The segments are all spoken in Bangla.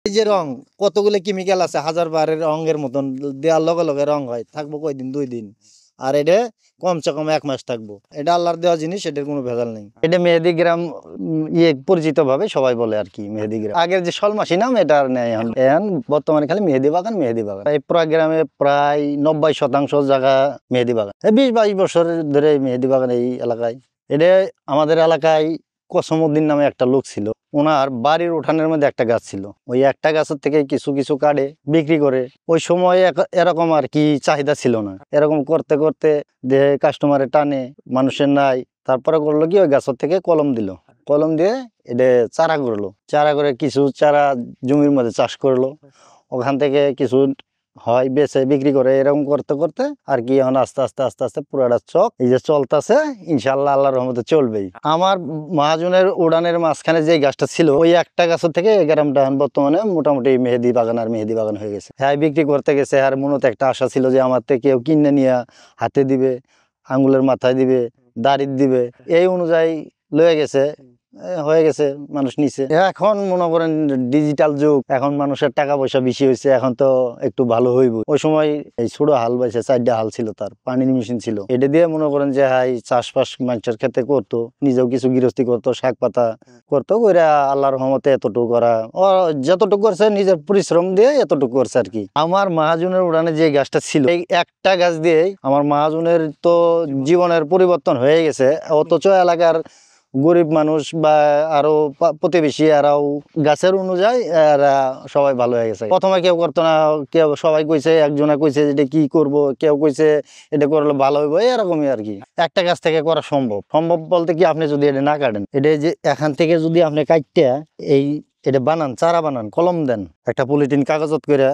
এই যে রং কতগুলো কেমিক্যাল আছে, হাজার বারের রঙের মতন দেওয়ার লগে লগে রং হয়, থাকবো কয়দিন 2 দিন, আর এটা কমসে কম 1 মাস থাকবো। এটা আল্লাহর দেওয়া জিনিস, এটার কোনো ভেজাল নেই। এটা মেহেদি গ্রাম পরিচিত ভাবে সবাই বলে আর কি মেহেদি গ্রাম। আগের যে সলমাসি নাম এটা আর নেই এখন, এখন বর্তমানে খালি মেহেদি বাগান মেহেদি বাগান। এই প্রায় গ্রামে প্রায় 90% জায়গা মেহেদি বাগান। 20-22 বছর ধরে মেহেদি বাগান এই এলাকায়। এটা আমাদের এলাকায় কসমউদ্দিন নামে একটা লোক ছিল, ওনার বাড়ির উঠানের মধ্যে একটা গাছ ছিল, ওই একটা গাছের থেকে কিছু কিছু কাটে বিক্রি করে। ওই সময় এরকম আর কি চাহিদা ছিল না, এরকম করতে করতে যে কাস্টমারে টানে, মানুষের নাই, তারপরে করলো কি ওই গাছের থেকে কলম দিল, কলম দিয়ে এটা চারা করলো, চারা করে কিছু চারা জমির মধ্যে চাষ করলো, ওখান থেকে কিছু হয় বেচে বিক্রি করে। এরকম করতে করতে আর কি এখন আস্তে আস্তে আস্তে আস্তে পুরাটা চক এই যে চলতেছে, ইনশাল্লাহ আল্লাহর রহমতে চলবেই। আমার মহাজনের উড়ানের মাঝখানে যে গাছটা ছিল, ওই একটা গাছের থেকে এই গ্রামটা বর্তমানে মোটামুটি মেহেদি বাগান আর মেহেদি বাগান হয়ে গেছে। হ্যাঁ, বিক্রি করতে গেছে, আর মূলত একটা আশা ছিল যে আমার থেকে কেউ কিনে নিয়ে হাতে দিবে, আঙ্গুলের মাথায় দিবে, দাড়ির দিবে, এই অনুযায়ী লয়ে গেছে, হয়ে গেছে, মানুষ নিছে। এখন মনে করেন ডিজিটাল যুগ, এখন মানুষের টাকা পয়সা বেশি হয়েছে, এখন তো একটু ভালো হইব। ওই সময় এই ছোট হাল বাইছে, 4টা হাল ছিল, তার পানির মেশিন ছিল, এটা দিয়ে মনে করেন যে হাই চাষবাস মানুষের ক্ষেত্রে করতো, নিজেও কিছু গৃহস্থী করতো, শাক পাতা করতো, করে আল্লাহর রহমতে এতটুকু করা, ও যতটুকু করছে নিজের পরিশ্রম দিয়ে এতটুকু করছে আর কি। আমার মহাজনের উড়ানে যে গাছটা ছিল, এই একটা গাছ দিয়ে আমার মহাজনের তো জীবনের পরিবর্তন হয়ে গেছে, অথচ এলাকার গরিব মানুষ বা আরো প্রতিবেশী এরাও গাছের অনুযায়ী এরা সবাই ভালো হয়ে গেছে। প্রথমে কেউ করতো না, কেউ সবাই কইছে, একজনে কইছে এটা কি করব, কেউ কইছে এটা করলে ভালো হইব, এরকমই আর কি। একটা গাছ থেকে করা সম্ভব, সম্ভব বলতে কি আপনি যদি এটা না কাটেন, এটা যে এখান থেকে যদি আপনি কাটতে এই এটা বানান, চারা বানান, কলম দেন, একটা পলিথিন কাগজত করে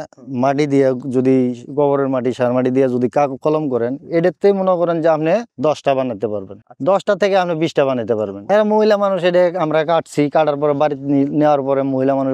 মাটি দিয়ে, যদি গোবরের মাটি সার মাটি দিয়ে যদি কলম করেন, এটাতে মনে করেন যে আপনি 10টা বানাতে পারবেন, 10টা থেকে আপনি 20টা বানাতে পারবেন। এরা মহিলা মানুষ, এটা আমরা কাটছি, কাটার পরে বাড়িতে নেওয়ার পরে মহিলা মানুষ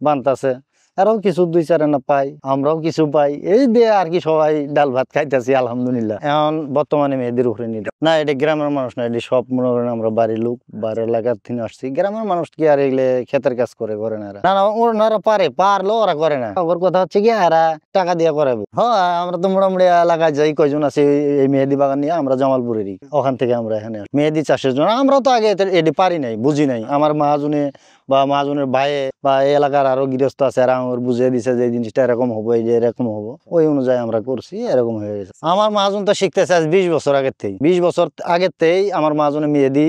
বানতাছে, আরও কিছু 2-4 আনা পাই, আমরাও কিছু পাই, এই দিয়ে আর কি সবাই ডাল ভাত খাইতেছি আলহামদুলিল্লাহ। এখন বর্তমানে মেয়েদের উপরে নিতে না, এটা গ্রামের মানুষ না, এটি সব মনে করেন আমরা বাড়ির লোক, বাড়ির এলাকার থেকে আসছি। গ্রামের মানুষ কি আর এগুলো ক্ষেতের কাজ করে না, না না, ওনারা পারলো, ওরা করে না। ওর কথা হচ্ছে কি এরা টাকা দিয়ে করাবো। হ্যাঁ, আমরা তো মোটামুটি এলাকায় যাই, কয়জন আছি এই মেহেদি বাগান নিয়ে, আমরা জামালপুরেরই, ওখান থেকে আমরা এখানে মেহেদি চাষের জন্য। আমরাও তো আগে এটি পারি নাই, বুঝি নাই, আমার মহাজনে বা মহাজনের ভাইয়ে বা এই এলাকার আরো গৃহস্থ আছে, এরা আমার বুঝিয়ে দিছে যে এই জিনিসটা এরকম হবো, এই যে এরকম হবো, ওই অনুযায়ী আমরা করছি, এরকম হয়ে গেছে। আমার মহাজন তো শিখতেছে আজ 20 বছর আগের থেকে, 20 বছর আগের থেকেই আমার মহাজনে মেহেদি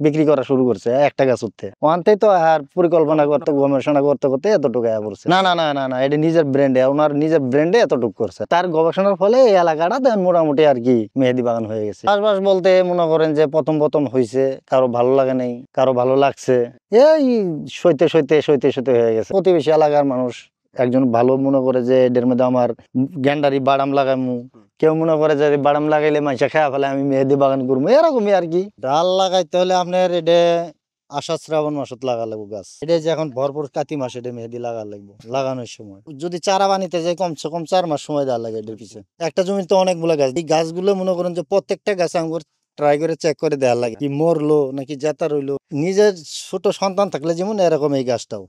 বিক্রি করা শুরু করছে একটা গাছ উঠতে, ওখানতেই তো আর পরিকল্পনা করতে, গবেষণা করতে করতে এতটুকু পড়ছে। না না না না না, এটা নিজের ব্র্যান্ডে, ওনার নিজের ব্র্যান্ডে এতটুকু করছে, তার গবেষণার ফলে এই এলাকাটা মোটামুটি আর কি মেহেদি বাগান হয়ে গেছে। চাষবাস বলতে মনে করেন যে প্রথম প্রথম হয়েছে, কারো ভালো লাগে নাই, কারো ভালো লাগছে, এই সইতে সইতে সইতে সইতে হয়ে গেছে। প্রতিবেশী এলাকার মানুষ একজন ভালো মনে করে যে এদের মধ্যে আমার গ্যান্ডারি বাদাম লাগামু, কেউ মনে করে যে বাদাম লাগাইলে মাইসা খাওয়া ফেলে, আমি মেহেদি বাগান করবো, এরকমই আর কি। ডাল লাগাইতে হলে আপনার এটা আষাঢ় শ্রাবণ মাসত লাগা লাগবো গাছ, এটা যে এখন ভরপুর কাতি মাস, এটা মেহেদি লাগা লাগবো। লাগানোর সময় যদি চারা বানিতে যায় কমসে কম 4 মাস সময় দেওয়া লাগে এটার পিছনে। একটা জমিতে অনেকগুলো গাছ, এই গাছগুলো মনে করেন যে প্রত্যেকটা গাছ আমার ট্রাই করে চেক করে দেওয়া লাগে, কি মরলো নাকি জেতা রইলো। নিজের ছোট সন্তান থাকলে যেমন এরকম এই গাছটাও।